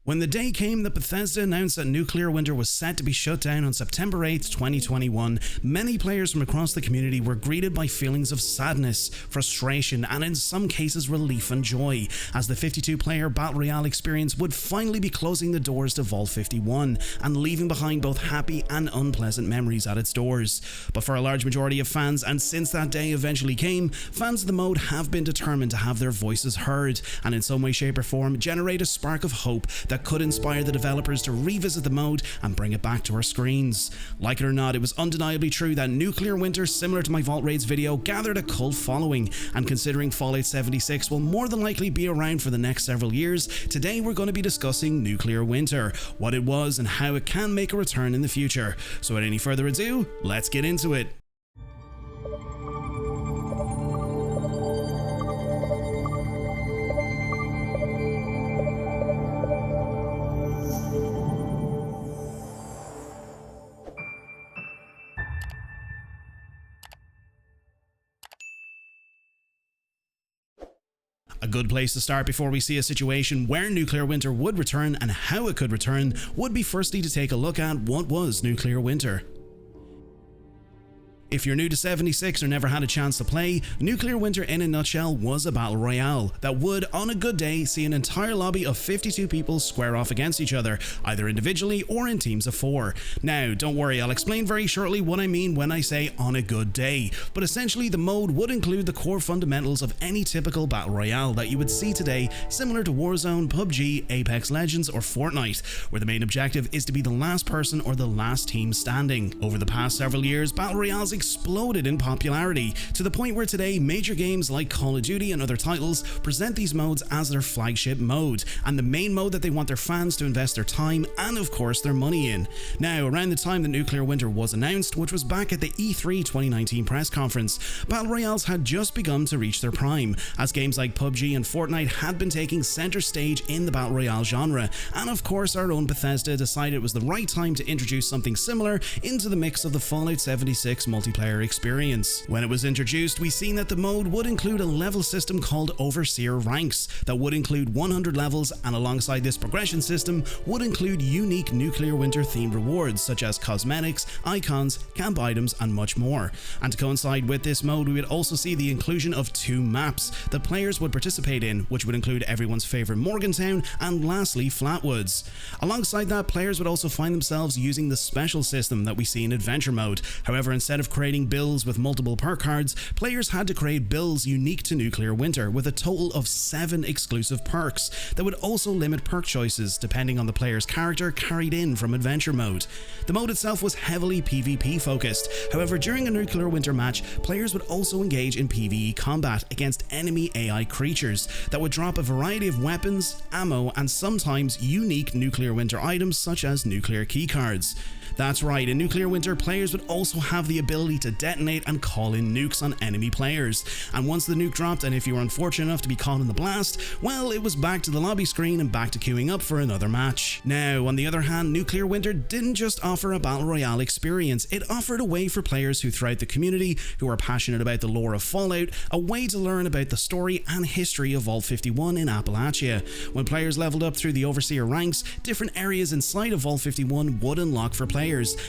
When the day came that Bethesda announced that Nuclear Winter was set to be shut down on September 8th, 2021, many players from across the community were greeted by feelings of sadness, frustration, and in some cases relief and joy, as the 52-player Battle Royale experience would finally be closing the doors to Vault 51 and leaving behind both happy and unpleasant memories at its doors. But for a large majority of fans, and since that day eventually came, fans of the mode have been determined to have their voices heard, and in some way, shape or form generate a spark of hope that could inspire the developers to revisit the mode and bring it back to our screens. Like it or not, it was undeniably true that Nuclear Winter, similar to my Vault Raids video, gathered a cult following, and considering Fallout 76 will more than likely be around for the next several years, today we're going to be discussing Nuclear Winter, what it was and how it can make a return in the future. So without any further ado, let's get into it. A good place to start before we see a situation where Nuclear Winter would return and how it could return would be firstly to take a look at what was Nuclear Winter. If you're new to 76 or never had a chance to play, Nuclear Winter in a nutshell was a battle royale that would, on a good day, see an entire lobby of 52 people square off against each other, either individually or in teams of 4. Now, don't worry, I'll explain very shortly what I mean when I say on a good day, but essentially the mode would include the core fundamentals of any typical battle royale that you would see today, similar to Warzone, PUBG, Apex Legends or Fortnite, where the main objective is to be the last person or the last team standing. Over the past several years, battle royales exploded in popularity, to the point where today major games like Call of Duty and other titles present these modes as their flagship mode, and the main mode that they want their fans to invest their time and of course their money in. Now, around the time that Nuclear Winter was announced, which was back at the E3 2019 press conference, battle royales had just begun to reach their prime, as games like PUBG and Fortnite had been taking center stage in the battle royale genre, and of course our own Bethesda decided it was the right time to introduce something similar into the mix of the Fallout 76 multiplayer experience. When it was introduced, we seen that the mode would include a level system called Overseer Ranks that would include 100 levels, and alongside this progression system would include unique Nuclear Winter themed rewards such as cosmetics, icons, camp items and much more. And to coincide with this mode, we would also see the inclusion of 2 maps that players would participate in, which would include everyone's favourite Morgantown and lastly Flatwoods. Alongside that, players would also find themselves using the special system that we see in Adventure mode. However, instead of creating builds with multiple perk cards, players had to create builds unique to Nuclear Winter with a total of 7 exclusive perks that would also limit perk choices depending on the player's character carried in from Adventure mode. The mode itself was heavily PvP focused, however during a Nuclear Winter match, players would also engage in PvE combat against enemy AI creatures that would drop a variety of weapons, ammo and sometimes unique Nuclear Winter items such as nuclear keycards. That's right, in Nuclear Winter, players would also have the ability to detonate and call in nukes on enemy players, and once the nuke dropped and if you were unfortunate enough to be caught in the blast, well, it was back to the lobby screen and back to queuing up for another match. Now, on the other hand, Nuclear Winter didn't just offer a battle royale experience, it offered a way for players who throughout the community, who are passionate about the lore of Fallout, a way to learn about the story and history of Vault 51 in Appalachia. When players leveled up through the Overseer ranks, different areas inside of Vault 51 would unlock for players,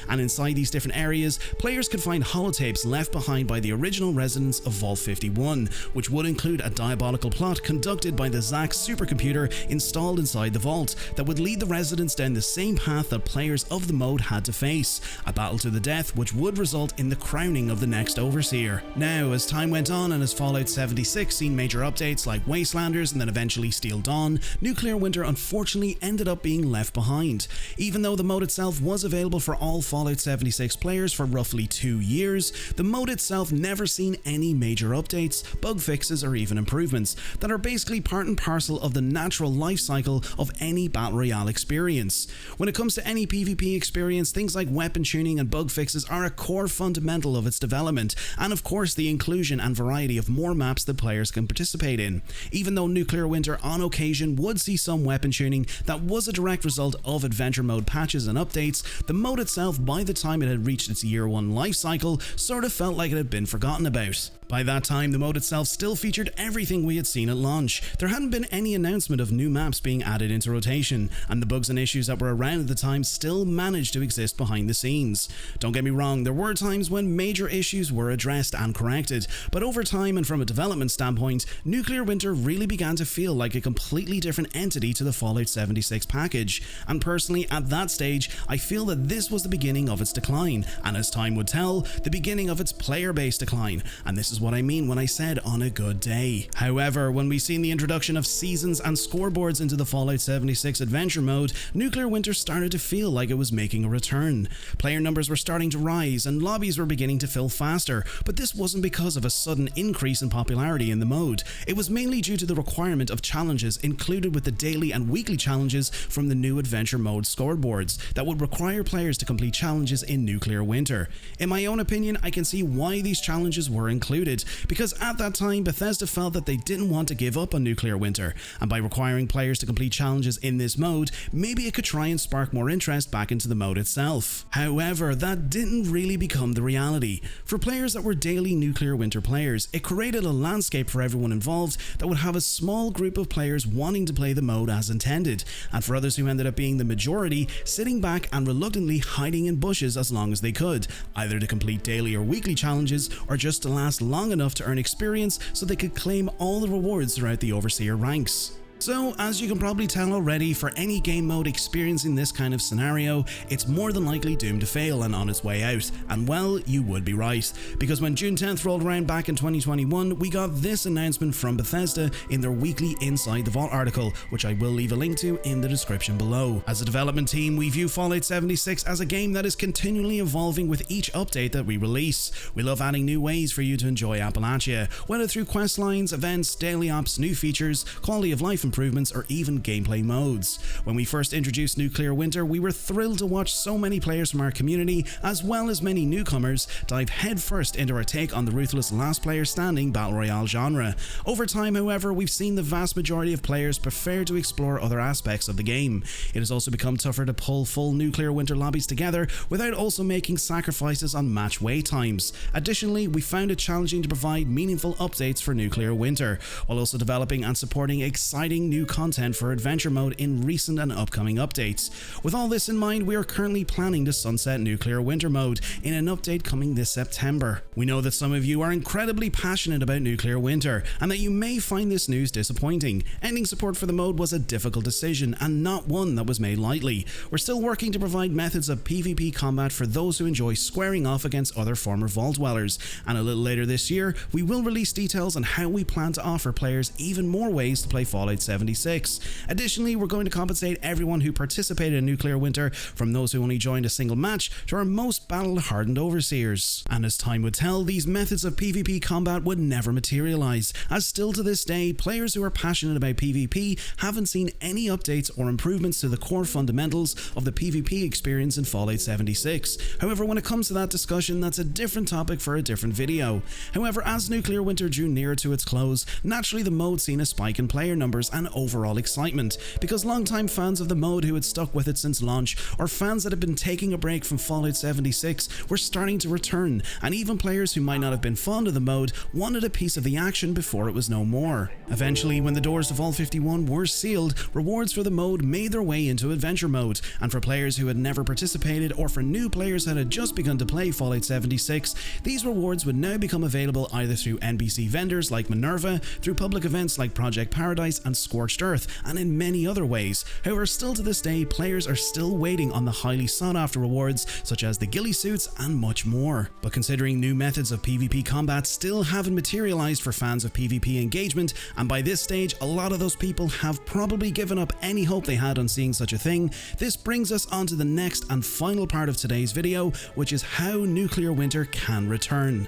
and inside these different areas, players could find holotapes left behind by the original residents of Vault 51, which would include a diabolical plot conducted by the Zax supercomputer installed inside the vault that would lead the residents down the same path that players of the mode had to face, a battle to the death which would result in the crowning of the next Overseer. Now, as time went on and as Fallout 76 seen major updates like Wastelanders and then eventually Steel Dawn, Nuclear Winter unfortunately ended up being left behind. Even though the mode itself was available for all Fallout 76 players for roughly 2 years, the mode itself never seen any major updates, bug fixes or even improvements that are basically part and parcel of the natural life cycle of any battle royale experience. When it comes to any PvP experience, things like weapon tuning and bug fixes are a core fundamental of its development, and of course the inclusion and variety of more maps that players can participate in. Even though Nuclear Winter on occasion would see some weapon tuning that was a direct result of Adventure mode patches and updates, the mode itself, by the time it had reached its year 1 life cycle, article sort of felt like it had been forgotten about. By that time, the mode itself still featured everything we had seen at launch. There hadn't been any announcement of new maps being added into rotation, and the bugs and issues that were around at the time still managed to exist behind the scenes. Don't get me wrong, there were times when major issues were addressed and corrected, but over time and from a development standpoint, Nuclear Winter really began to feel like a completely different entity to the Fallout 76 package, and personally at that stage, I feel that this was the beginning of its decline, and as time would tell, the beginning of its player base decline, and this is what I mean when I said on a good day. However, when we seen the introduction of seasons and scoreboards into the Fallout 76 adventure mode, Nuclear Winter started to feel like it was making a return. Player numbers were starting to rise and lobbies were beginning to fill faster, but this wasn't because of a sudden increase in popularity in the mode. It was mainly due to the requirement of challenges included with the daily and weekly challenges from the new adventure mode scoreboards that would require players to complete challenges in Nuclear Winter. In my own opinion, I can see why these challenges were included, because at that time Bethesda felt that they didn't want to give up on Nuclear Winter, and by requiring players to complete challenges in this mode, maybe it could try and spark more interest back into the mode itself. However, that didn't really become the reality. For players that were daily Nuclear Winter players, it created a landscape for everyone involved that would have a small group of players wanting to play the mode as intended, and for others who ended up being the majority, sitting back and reluctantly hiding in bushes as long as they could, either to complete daily or weekly challenges or just to last long enough to earn experience so they could claim all the rewards throughout the Overseer ranks. So, as you can probably tell already, for any game mode experiencing this kind of scenario, it's more than likely doomed to fail and on its way out. And well, you would be right, because when June 10th rolled around back in 2021, we got this announcement from Bethesda in their weekly Inside the Vault article, which I will leave a link to in the description below. As a development team, we view Fallout 76 as a game that is continually evolving with each update that we release. We love adding new ways for you to enjoy Appalachia, whether through quest lines, events, daily ops, new features, quality of life improvements, or even gameplay modes. When we first introduced Nuclear Winter, we were thrilled to watch so many players from our community, as well as many newcomers, dive headfirst into our take on the ruthless last player standing battle royale genre. Over time, however, we've seen the vast majority of players prefer to explore other aspects of the game. It has also become tougher to pull full Nuclear Winter lobbies together without also making sacrifices on match wait times. Additionally, we found it challenging to provide meaningful updates for Nuclear Winter, while also developing and supporting exciting new content for adventure mode in recent and upcoming updates. With all this in mind, we are currently planning to sunset Nuclear Winter mode in an update coming this September. We know that some of you are incredibly passionate about Nuclear Winter, and that you may find this news disappointing. Ending support for the mode was a difficult decision, and not one that was made lightly. We're still working to provide methods of PvP combat for those who enjoy squaring off against other former Vault Dwellers, and a little later this year, we will release details on how we plan to offer players even more ways to play Fallout 76. Additionally, we're going to compensate everyone who participated in Nuclear Winter, from those who only joined a single match to our most battle-hardened Overseers. And as time would tell, these methods of PvP combat would never materialize, as still to this day, players who are passionate about PvP haven't seen any updates or improvements to the core fundamentals of the PvP experience in Fallout 76. However, when it comes to that discussion, that's a different topic for a different video. However, as Nuclear Winter drew nearer to its close, naturally the mode seen a spike in player numbers and overall excitement, because longtime fans of the mode who had stuck with it since launch, or fans that had been taking a break from Fallout 76, were starting to return, and even players who might not have been fond of the mode wanted a piece of the action before it was no more. Eventually, when the doors to Vault 51 were sealed, rewards for the mode made their way into adventure mode, and for players who had never participated, or for new players that had just begun to play Fallout 76, these rewards would now become available either through NPC vendors like Minerva, through public events like Project Paradise and Scorched Earth, and in many other ways. However, still to this day, players are still waiting on the highly sought after rewards such as the ghillie suits and much more. But considering new methods of PvP combat still haven't materialized for fans of PvP engagement, and by this stage a lot of those people have probably given up any hope they had on seeing such a thing, this brings us on to the next and final part of today's video, which is how Nuclear Winter can return.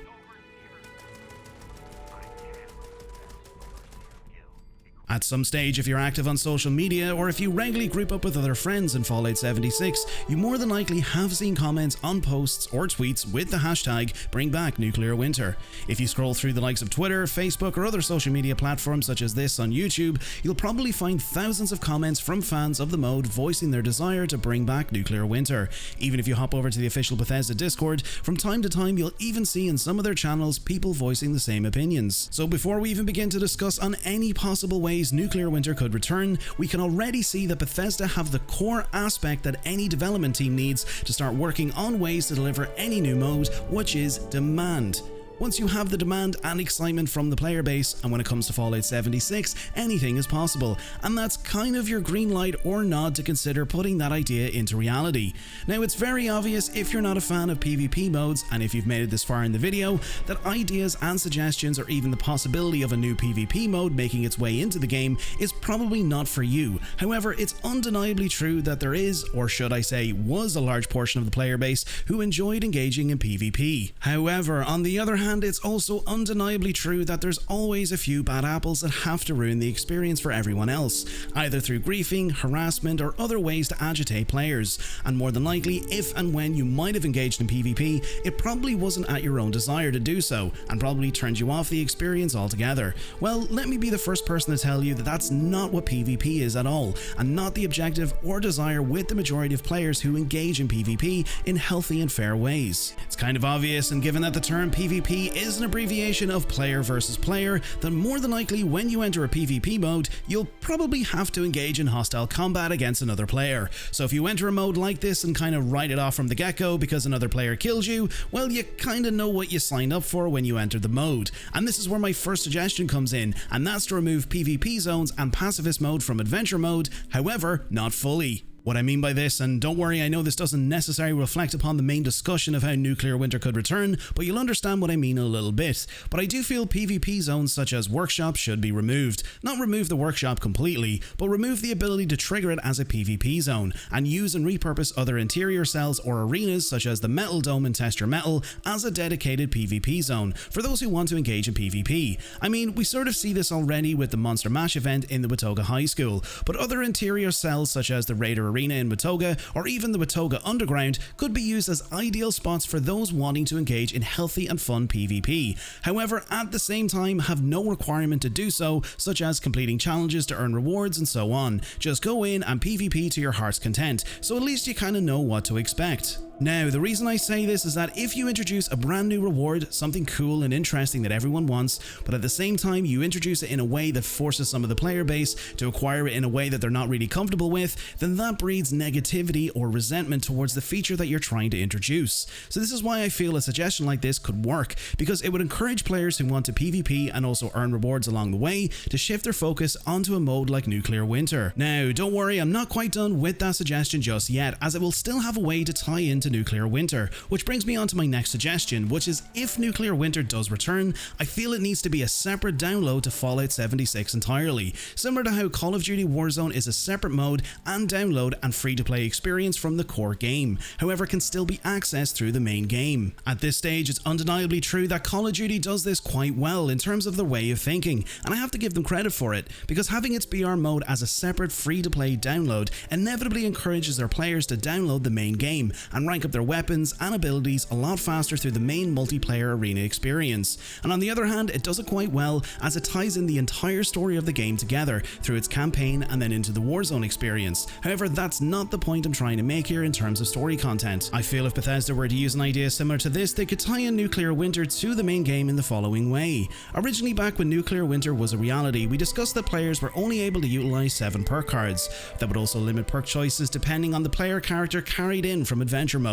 At some stage, if you're active on social media or if you regularly group up with other friends in Fallout 76, you more than likely have seen comments on posts or tweets with the hashtag #BringBackNuclearWinter. If you scroll through the likes of Twitter, Facebook or other social media platforms such as this on YouTube, you'll probably find thousands of comments from fans of the mode voicing their desire to bring back Nuclear Winter. Even if you hop over to the official Bethesda Discord, from time to time you'll even see in some of their channels people voicing the same opinions. So before we even begin to discuss on any possible ways Nuclear Winter could return, we can already see that Bethesda have the core aspect that any development team needs to start working on ways to deliver any new mode, which is demand. Once you have the demand and excitement from the player base, and when it comes to Fallout 76, anything is possible, and that's kind of your green light or nod to consider putting that idea into reality. Now, it's very obvious if you're not a fan of PvP modes, and if you've made it this far in the video, that ideas and suggestions or even the possibility of a new PvP mode making its way into the game is probably not for you. However, it's undeniably true that there is, or should I say, was a large portion of the player base who enjoyed engaging in PvP. However, on the other hand, it's also undeniably true that there's always a few bad apples that have to ruin the experience for everyone else, either through griefing, harassment, or other ways to agitate players. And more than likely, if and when you might have engaged in PvP, it probably wasn't at your own desire to do so, and probably turned you off the experience altogether. Well, let me be the first person to tell you that that's not what PvP is at all, and not the objective or desire with the majority of players who engage in PvP in healthy and fair ways. It's kind of obvious, and given that the term PvP is an abbreviation of player versus player, then more than likely when you enter a PvP mode, you'll probably have to engage in hostile combat against another player. So if you enter a mode like this and kind of write it off from the get-go because another player kills you, well, you kind of know what you signed up for when you entered the mode. And this is where my first suggestion comes in, and that's to remove PvP zones and pacifist mode from adventure mode, however, not fully. What I mean by this, and don't worry, I know this doesn't necessarily reflect upon the main discussion of how Nuclear Winter could return, but you'll understand what I mean a little bit. But I do feel PvP zones such as workshops should be removed. Not remove the workshop completely, but remove the ability to trigger it as a PvP zone, and use and repurpose other interior cells or arenas such as the Metal Dome and Test Your Metal as a dedicated PvP zone for those who want to engage in PvP. I mean, we sort of see this already with the Monster Mash event in the Watoga High School, but other interior cells such as the Raider Arena in Watoga or even the Watoga Underground could be used as ideal spots for those wanting to engage in healthy and fun PvP. However, at the same time, have no requirement to do so, such as completing challenges to earn rewards and so on. Just go in and PvP to your heart's content, so at least you kind of know what to expect. Now, the reason I say this is that if you introduce a brand new reward, something cool and interesting that everyone wants, but at the same time you introduce it in a way that forces some of the player base to acquire it in a way that they're not really comfortable with, then that breeds negativity or resentment towards the feature that you're trying to introduce. So this is why I feel a suggestion like this could work, because it would encourage players who want to PvP and also earn rewards along the way to shift their focus onto a mode like Nuclear Winter. Now, don't worry, I'm not quite done with that suggestion just yet, as it will still have a way to tie into Nuclear Winter, which brings me on to my next suggestion, which is if Nuclear Winter does return, I feel it needs to be a separate download to Fallout 76 entirely, similar to how Call of Duty Warzone is a separate mode and download and free-to-play experience from the core game, however can still be accessed through the main game. At this stage, it's undeniably true that Call of Duty does this quite well in terms of their way of thinking, and I have to give them credit for it, because having its BR mode as a separate free-to-play download inevitably encourages their players to download the main game and rank up their weapons and abilities a lot faster through the main multiplayer arena experience. And on the other hand, it does it quite well as it ties in the entire story of the game together through its campaign and then into the Warzone experience. However, that's not the point I'm trying to make here in terms of story content. I feel if Bethesda were to use an idea similar to this, they could tie in Nuclear Winter to the main game in the following way. Originally, back when Nuclear Winter was a reality, we discussed that players were only able to utilize 7 perk cards. That would also limit perk choices depending on the player character carried in from adventure mode.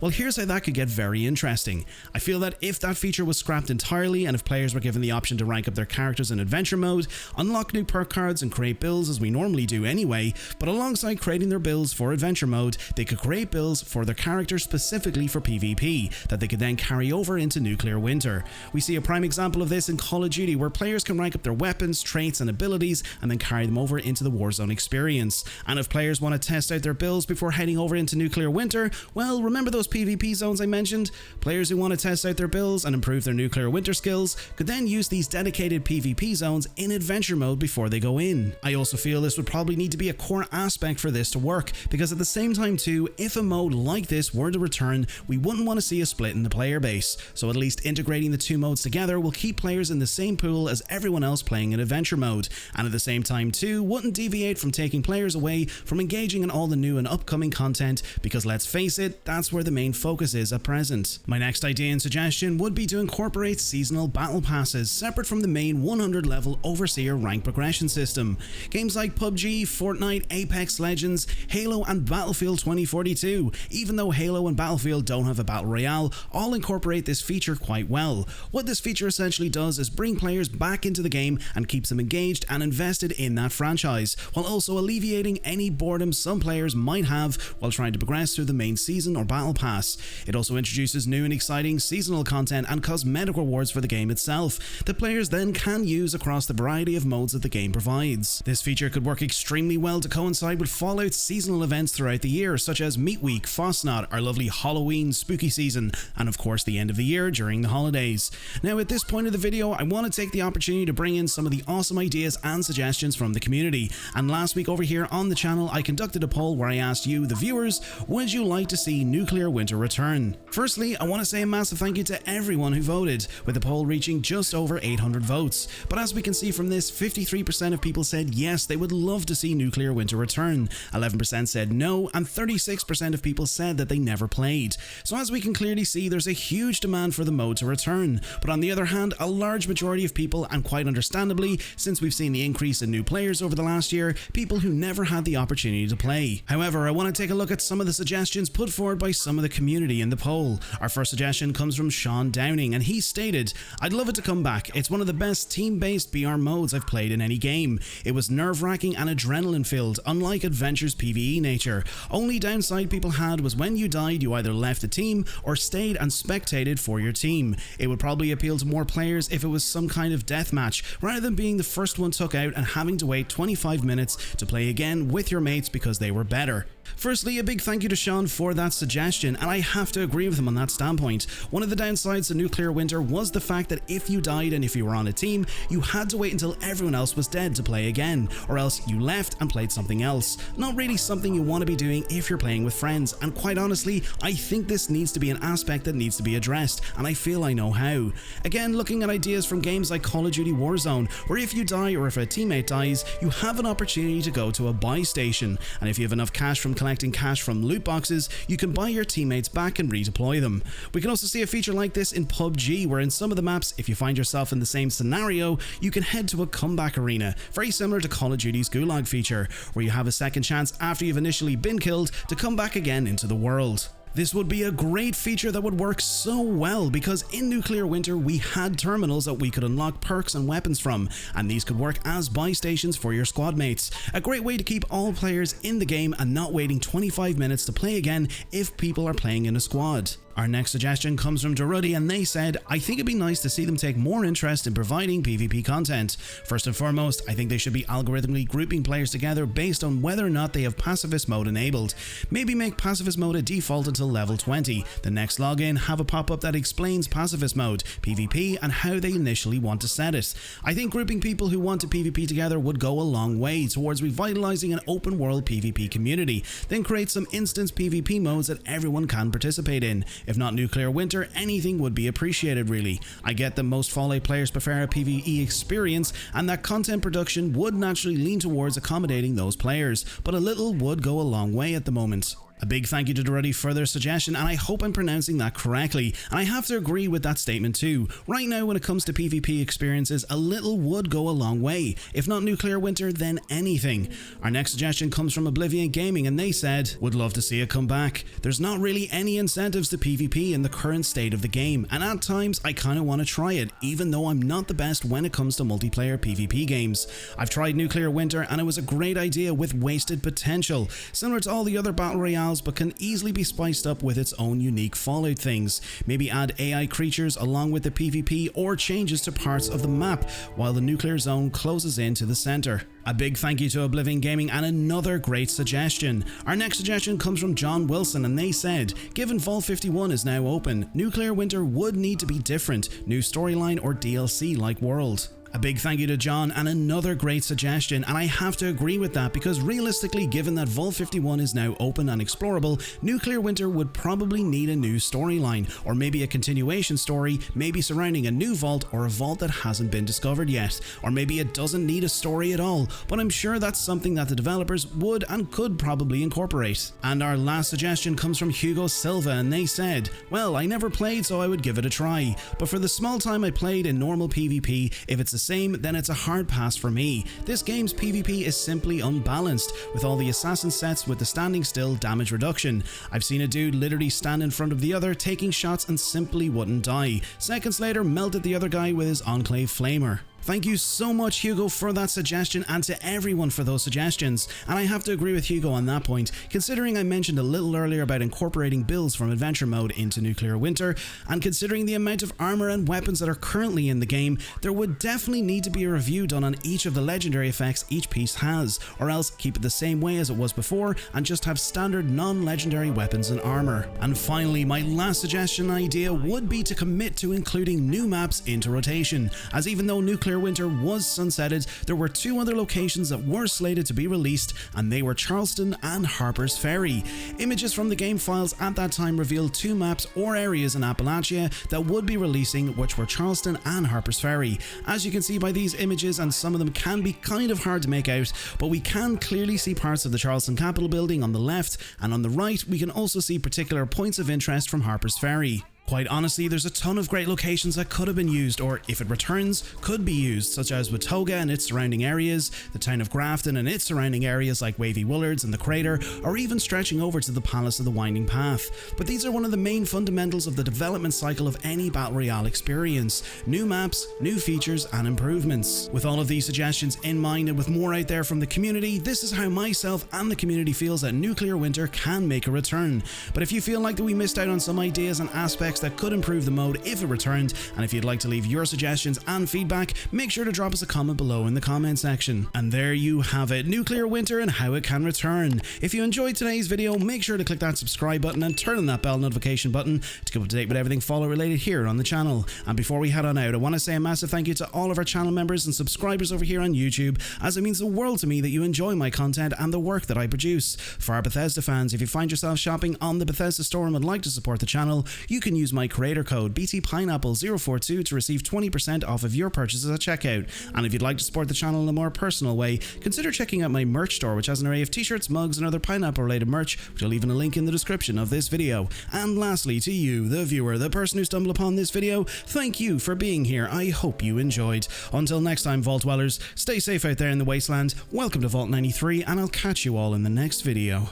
Well, here's how that could get very interesting. I feel that if that feature was scrapped entirely and if players were given the option to rank up their characters in adventure mode, unlock new perk cards and create builds as we normally do anyway, but alongside creating improving their builds for adventure mode, they could create builds for their character specifically for PvP that they could then carry over into Nuclear Winter. We see a prime example of this in Call of Duty, where players can rank up their weapons, traits and abilities and then carry them over into the Warzone experience. And if players want to test out their builds before heading over into Nuclear Winter, well, remember those PvP zones I mentioned? Players who want to test out their builds and improve their Nuclear Winter skills could then use these dedicated PvP zones in adventure mode before they go in. I also feel this would probably need to be a core aspect for this to work, because at the same time too, if a mode like this were to return, we wouldn't want to see a split in the player base. So at least integrating the two modes together will keep players in the same pool as everyone else playing in adventure mode, and at the same time too, wouldn't deviate from taking players away from engaging in all the new and upcoming content, because let's face it, that's where the main focus is at present. My next idea and suggestion would be to incorporate seasonal battle passes separate from the main 100 level Overseer rank progression system. Games like PUBG, Fortnite, Apex Legends, Halo and Battlefield 2042, even though Halo and Battlefield don't have a battle royale, all incorporate this feature quite well. What this feature essentially does is bring players back into the game and keeps them engaged and invested in that franchise, while also alleviating any boredom some players might have while trying to progress through the main season or battle pass. It also introduces new and exciting seasonal content and cosmetic rewards for the game itself that players then can use across the variety of modes that the game provides. This feature could work extremely well to coincide with Fallout's seasonal events throughout the year, such as Meat Week, Fosnot, our lovely Halloween spooky season, and of course the end of the year during the holidays. Now at this point of the video, I want to take the opportunity to bring in some of the awesome ideas and suggestions from the community, and last week over here on the channel I conducted a poll where I asked you, the viewers, would you like to see Nuclear Winter return? Firstly, I want to say a massive thank you to everyone who voted, with the poll reaching just over 800 votes, but as we can see from this, 53% of people said yes, they would love to see Nuclear Winter return, 11% said no, and 36% of people said that they never played. So as we can clearly see, there's a huge demand for the mode to return, but on the other hand, a large majority of people, and quite understandably, since we've seen the increase in new players over the last year, people who never had the opportunity to play. However, I want to take a look at some of the suggestions put forward by some of the community in the poll. Our first suggestion comes from Sean Downing, and he stated, "I'd love it to come back. It's one of the best team-based BR modes I've played in any game. It was nerve-wracking and adrenaline-filled, unlike Adventure's PvE nature. Only downside people had was when you died, you either left the team or stayed and spectated for your team. It would probably appeal to more players if it was some kind of deathmatch, rather than being the first one took out and having to wait 25 minutes to play again with your mates because they were better." Firstly, a big thank you to Sean for that suggestion, and I have to agree with him on that standpoint. One of the downsides to Nuclear Winter was the fact that if you died and if you were on a team, you had to wait until everyone else was dead to play again, or else you left and played something else. Not really something you want to be doing if you're playing with friends, and quite honestly, I think this needs to be an aspect that needs to be addressed, and I feel I know how. Again, looking at ideas from games like Call of Duty Warzone, where if you die or if a teammate dies, you have an opportunity to go to a buy station, and if you have enough cash from collecting cash from loot boxes, you can buy your teammates back and redeploy them. We can also see a feature like this in PUBG, where in some of the maps, if you find yourself in the same scenario, you can head to a comeback arena, very similar to Call of Duty's Gulag feature, where you have a second chance after you've initially been killed to come back again into the world. This would be a great feature that would work so well, because in Nuclear Winter we had terminals that we could unlock perks and weapons from, and these could work as buy stations for your squad mates. A great way to keep all players in the game and not waiting 25 minutes to play again if people are playing in a squad. Our next suggestion comes from Derudi, and they said, "I think it'd be nice to see them take more interest in providing PvP content. First and foremost, I think they should be algorithmically grouping players together based on whether or not they have pacifist mode enabled. Maybe make pacifist mode a default until level 20. The next login, have a pop-up that explains pacifist mode, PvP, and how they initially want to set it. I think grouping people who want to PvP together would go a long way towards revitalizing an open world PvP community. Then create some instance PvP modes that everyone can participate in. If not Nuclear Winter, anything would be appreciated really. I get that most Fallout players prefer a PvE experience, and that content production would naturally lean towards accommodating those players, but a little would go a long way at the moment." A big thank you to Ruddy for their suggestion, and I hope I'm pronouncing that correctly, and I have to agree with that statement too. Right now, when it comes to PvP experiences, a little would go a long way. If not Nuclear Winter, then anything. Our next suggestion comes from Oblivion Gaming, and they said, would love to see it come back. There's not really any incentives to PvP in the current state of the game, and at times I kinda want to try it, even though I'm not the best when it comes to multiplayer PvP games. I've tried Nuclear Winter and it was a great idea with wasted potential, similar to all the other battle royales, but can easily be spiced up with its own unique Fallout things. Maybe add AI creatures along with the PvP or changes to parts of the map while the nuclear zone closes into the center. A big thank you to Oblivion Gaming and another great suggestion. Our next suggestion comes from John Wilson, and they said, given Vault 51 is now open, Nuclear Winter would need to be different, new storyline or DLC like World. A big thank you to John and another great suggestion, and I have to agree with that because realistically, given that Vault 51 is now open and explorable, Nuclear Winter would probably need a new storyline, or maybe a continuation story, maybe surrounding a new vault or a vault that hasn't been discovered yet, or maybe it doesn't need a story at all, but I'm sure that's something that the developers would and could probably incorporate. And our last suggestion comes from Hugo Silva, and they said, well, I never played so I would give it a try, but for the small time I played in normal PvP, if it's the same, then it's a hard pass for me. This game's PvP is simply unbalanced, with all the assassin sets with the standing still damage reduction. I've seen a dude literally stand in front of the other, taking shots and simply wouldn't die. Seconds later, melted the other guy with his Enclave Flamer. Thank you so much, Hugo, for that suggestion, and to everyone for those suggestions. And I have to agree with Hugo on that point, considering I mentioned a little earlier about incorporating builds from Adventure Mode into Nuclear Winter, and considering the amount of armor and weapons that are currently in the game, there would definitely need to be a review done on each of the legendary effects each piece has, or else keep it the same way as it was before and just have standard non-legendary weapons and armor. And finally, my last suggestion idea would be to commit to including new maps into rotation, as even though Nuclear Winter was sunsetted, there were two other locations that were slated to be released, and they were Charleston and Harper's Ferry. Images from the game files at that time revealed two maps or areas in Appalachia that would be releasing, which were Charleston and Harper's Ferry. As you can see by these images, and some of them can be kind of hard to make out, but we can clearly see parts of the Charleston Capitol building on the left, and on the right we can also see particular points of interest from Harper's Ferry. Quite honestly, there's a ton of great locations that could have been used, or if it returns, could be used, such as Watoga and its surrounding areas, the town of Grafton and its surrounding areas like Wavy Willards and the Crater, or even stretching over to the Palace of the Winding Path. But these are one of the main fundamentals of the development cycle of any Battle Royale experience: new maps, new features and improvements. With all of these suggestions in mind and with more out there from the community, this is how myself and the community feels that Nuclear Winter can make a return. But if you feel like that we missed out on some ideas and aspects that could improve the mode if it returned, and if you'd like to leave your suggestions and feedback, make sure to drop us a comment below in the comment section. And there you have it, Nuclear Winter and how it can return. If you enjoyed today's video, make sure to click that subscribe button and turn on that bell notification button to keep up to date with everything Fallout related here on the channel. And before we head on out, I want to say a massive thank you to all of our channel members and subscribers over here on YouTube, as it means the world to me that you enjoy my content and the work that I produce. For our Bethesda fans, if you find yourself shopping on the Bethesda store and would like to support the channel, you can use my creator code BTPineapple042 to receive 20% off of your purchases at checkout. And if you'd like to support the channel in a more personal way, consider checking out my merch store, which has an array of t-shirts, mugs and other pineapple related merch, which I'll leave in a link in the description of this video. And lastly, to you, the viewer, the person who stumbled upon this video, thank you for being here. I hope you enjoyed. Until next time, Vault Dwellers, stay safe out there in the wasteland, welcome to Vault 93, and I'll catch you all in the next video.